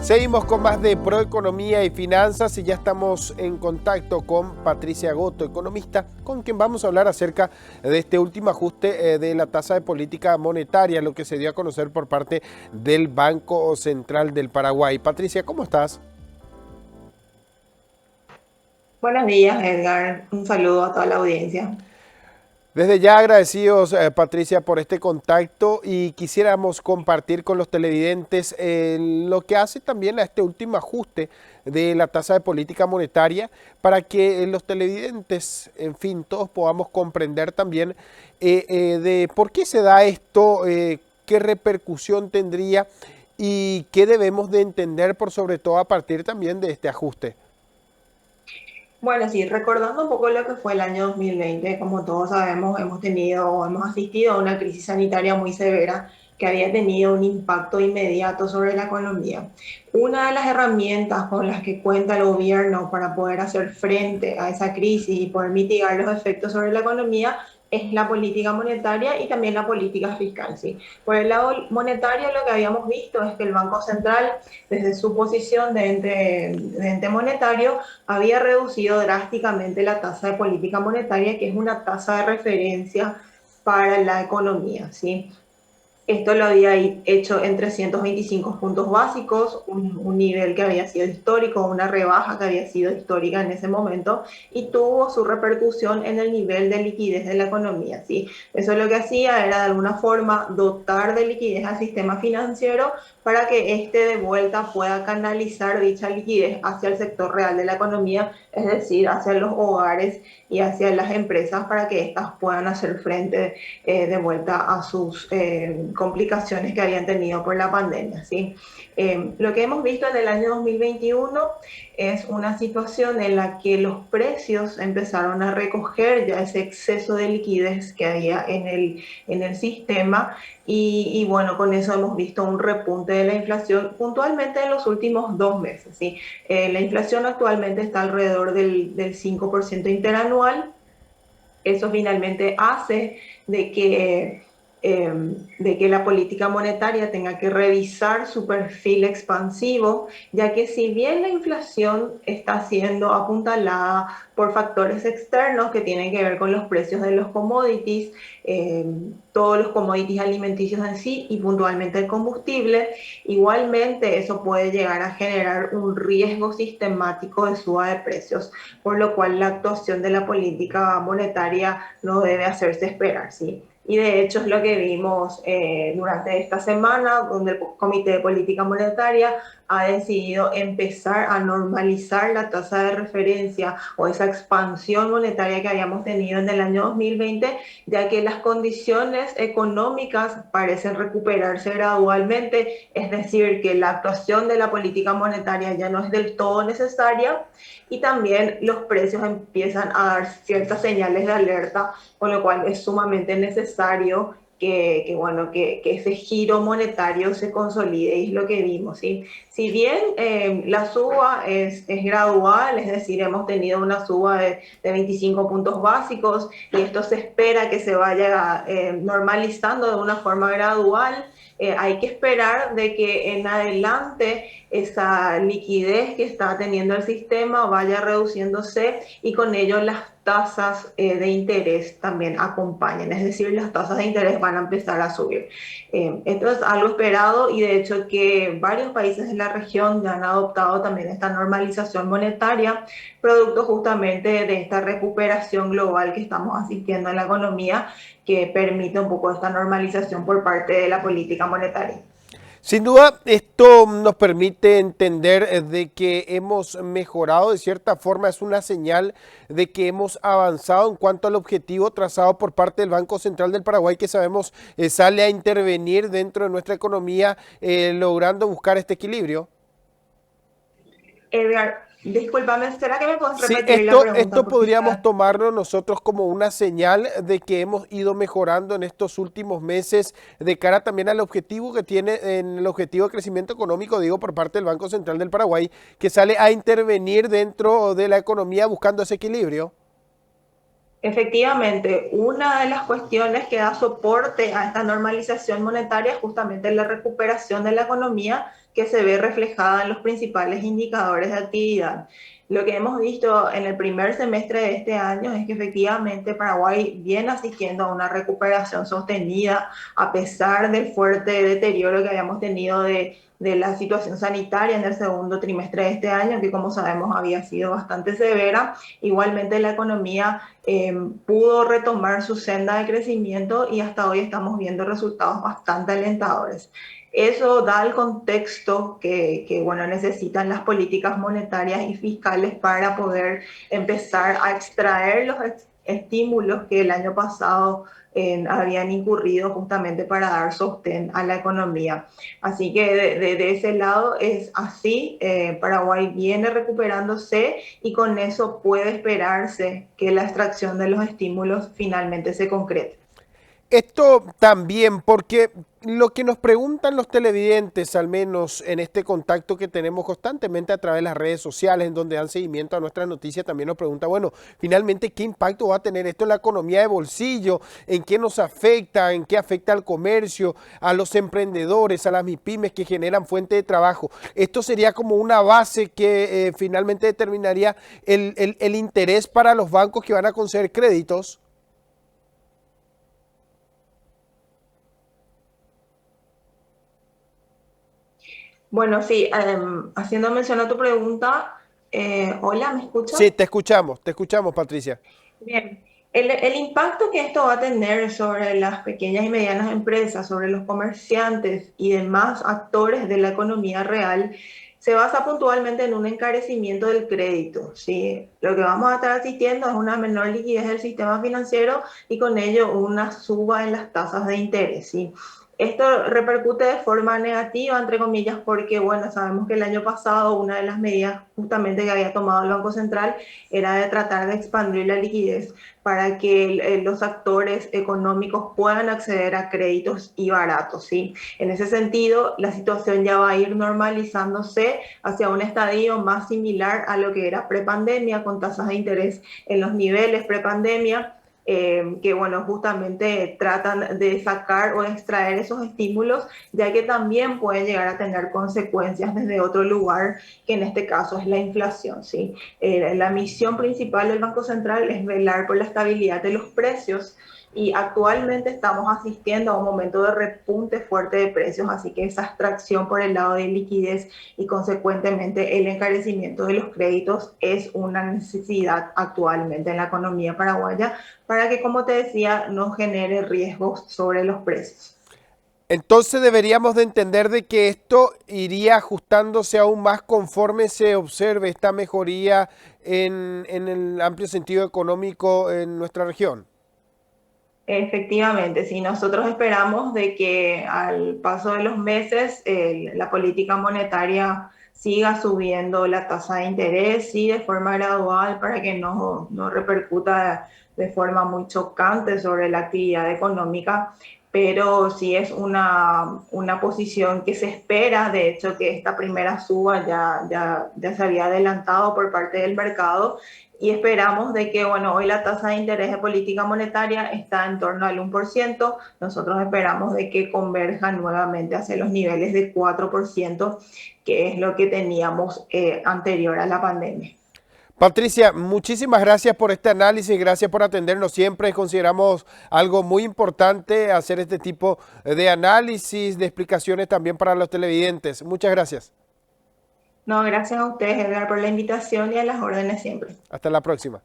Seguimos con más de Proeconomía y Finanzas y ya estamos en contacto con Patricia Goto, economista, con quien vamos a hablar acerca de este último ajuste de la tasa de política monetaria, lo que se dio a conocer por parte del Banco Central del Paraguay. Patricia, ¿cómo estás? Buenos días, Edgar. Un saludo a toda la audiencia. Desde ya agradecidos, Patricia, por este contacto y quisiéramos compartir con los televidentes lo que hace también a este último ajuste de la tasa de política monetaria para que los televidentes, en fin, todos podamos comprender también de por qué se da esto, qué repercusión tendría y qué debemos de entender por sobre todo a partir también de este ajuste. Bueno, sí, recordando un poco lo que fue el año 2020, como todos sabemos, hemos asistido a una crisis sanitaria muy severa que había tenido un impacto inmediato sobre la economía. Una de las herramientas con las que cuenta el gobierno para poder hacer frente a esa crisis y poder mitigar los efectos sobre la economía es la política monetaria y también la política fiscal, ¿sí? Por el lado monetario, lo que habíamos visto es que el Banco Central, desde su posición de ente monetario, había reducido drásticamente la tasa de política monetaria, que es una tasa de referencia para la economía, ¿sí? Esto lo había hecho en 325 puntos básicos, un nivel que había sido histórico, una rebaja que había sido histórica en ese momento y tuvo su repercusión en el nivel de liquidez de la economía, ¿sí? Eso lo que hacía era de alguna forma dotar de liquidez al sistema financiero para que éste de vuelta pueda canalizar dicha liquidez hacia el sector real de la economía, es decir, hacia los hogares y hacia las empresas para que éstas puedan hacer frente de vuelta a sus complicaciones que habían tenido por la pandemia, ¿sí? Lo que hemos visto en el año 2021 es una situación en la que los precios empezaron a recoger ya ese exceso de liquidez que había en el sistema y bueno, con eso hemos visto un repunte de la inflación puntualmente en los últimos 2 meses, ¿sí? La inflación actualmente está alrededor del 5% interanual. Eso finalmente hace de que, eh, de que la política monetaria tenga que revisar su perfil expansivo, ya que si bien la inflación está siendo apuntalada por factores externos que tienen que ver con los precios de los commodities, eh, todos los commodities alimenticios en sí y puntualmente el combustible, igualmente eso puede llegar a generar un riesgo sistemático de suba de precios, por lo cual la actuación de la política monetaria no debe hacerse esperar, ¿sí? Y de hecho es lo que vimos durante esta semana, donde el Comité de Política Monetaria ha decidido empezar a normalizar la tasa de referencia o esa expansión monetaria que habíamos tenido en el año 2020, ya que las condiciones económicas parecen recuperarse gradualmente, es decir, que la actuación de la política monetaria ya no es del todo necesaria y también los precios empiezan a dar ciertas señales de alerta, con lo cual es sumamente necesario bueno, que ese giro monetario se consolide y es lo que vimos, ¿sí? Si bien la suba es gradual, es decir, hemos tenido una suba de 25 puntos básicos y esto se espera que se vaya normalizando de una forma gradual, hay que esperar de que en adelante esa liquidez que está teniendo el sistema vaya reduciéndose y con ello las tasas de interés también acompañen, es decir, las tasas de interés van a empezar a subir. Esto es algo esperado y de hecho que varios países de la región ya han adoptado también esta normalización monetaria, producto justamente de esta recuperación global que estamos asistiendo en la economía, que permite un poco esta normalización por parte de la política monetaria. Sin duda, esto nos permite entender de que hemos mejorado de cierta forma, es una señal de que hemos avanzado en cuanto al objetivo trazado por parte del Banco Central del Paraguay, que sabemos sale a intervenir dentro de nuestra economía, logrando buscar este equilibrio. Edgar, discúlpame, ¿será que me puedes Sí, repetir la esto pregunta? Porque podríamos está... tomarlo nosotros como una señal de que hemos ido mejorando en estos últimos meses de cara también al objetivo que tiene en el objetivo de crecimiento económico, digo, por parte del Banco Central del Paraguay, que sale a intervenir dentro de la economía buscando ese equilibrio. Efectivamente, una de las cuestiones que da soporte a esta normalización monetaria es justamente la recuperación de la economía, que se ve reflejada en los principales indicadores de actividad. Lo que hemos visto en el primer semestre de este año es que efectivamente Paraguay viene asistiendo a una recuperación sostenida a pesar del fuerte deterioro que habíamos tenido de la situación sanitaria en el segundo trimestre de este año, que como sabemos había sido bastante severa. Igualmente la economía pudo retomar su senda de crecimiento y hasta hoy estamos viendo resultados bastante alentadores. Eso da el contexto bueno, necesitan las políticas monetarias y fiscales para poder empezar a extraer los estímulos que el año pasado habían incurrido justamente para dar sostén a la economía. Así que de ese lado es así, Paraguay viene recuperándose y con eso puede esperarse que la extracción de los estímulos finalmente se concrete. Esto también, porque lo que nos preguntan los televidentes, al menos en este contacto que tenemos constantemente a través de las redes sociales, en donde dan seguimiento a nuestras noticias, también nos pregunta, bueno, finalmente, ¿qué impacto va a tener esto en la economía de bolsillo? ¿En qué nos afecta? ¿En qué afecta al comercio, a los emprendedores, a las MIPYMES que generan fuente de trabajo? Esto sería como una base que finalmente determinaría el interés para los bancos que van a conceder créditos. Bueno, sí, haciendo mención a tu pregunta, hola, ¿me Sí, escuchas? te escuchamos, Patricia. Bien, el impacto que esto va a tener sobre las pequeñas y medianas empresas, sobre los comerciantes y demás actores de la economía real, se basa puntualmente en un encarecimiento del crédito, ¿sí? Lo que vamos a estar asistiendo es una menor liquidez del sistema financiero y con ello una suba en las tasas de interés, ¿sí? Esto repercute de forma negativa, entre comillas, porque, bueno, sabemos que el año pasado una de las medidas justamente que había tomado el Banco Central era de tratar de expandir la liquidez para que los actores económicos puedan acceder a créditos y baratos, ¿sí? En ese sentido, la situación ya va a ir normalizándose hacia un estadio más similar a lo que era prepandemia, con tasas de interés en los niveles prepandemia, que bueno, justamente tratan de sacar o de extraer esos estímulos, ya que también pueden llegar a tener consecuencias desde otro lugar, que en este caso es la inflación, ¿sí? La misión principal del Banco Central es velar por la estabilidad de los precios y actualmente estamos asistiendo a un momento de repunte fuerte de precios, así que esa extracción por el lado de liquidez y consecuentemente el encarecimiento de los créditos es una necesidad actualmente en la economía paraguaya para que, como te decía, no genere riesgos sobre los precios. Entonces deberíamos de entender de que esto iría ajustándose aún más conforme se observe esta mejoría en el amplio sentido económico en nuestra región. Efectivamente, sí, nosotros esperamos de que al paso de los meses la política monetaria siga subiendo la tasa de interés, sí, de forma gradual para que no repercuta de forma muy chocante sobre la actividad económica, pero sí es una posición que se espera. De hecho, que esta primera suba ya se había adelantado por parte del mercado y esperamos de que, bueno, hoy la tasa de interés de política monetaria está en torno al 1%. Nosotros esperamos de que converja nuevamente hacia los niveles de 4%, que es lo que teníamos anterior a la pandemia. Patricia, muchísimas gracias por este análisis, gracias por atendernos siempre. Consideramos algo muy importante hacer este tipo de análisis, de explicaciones también para los televidentes. Muchas gracias. No, gracias a ustedes, Edgar, por la invitación y a las órdenes siempre. Hasta la próxima.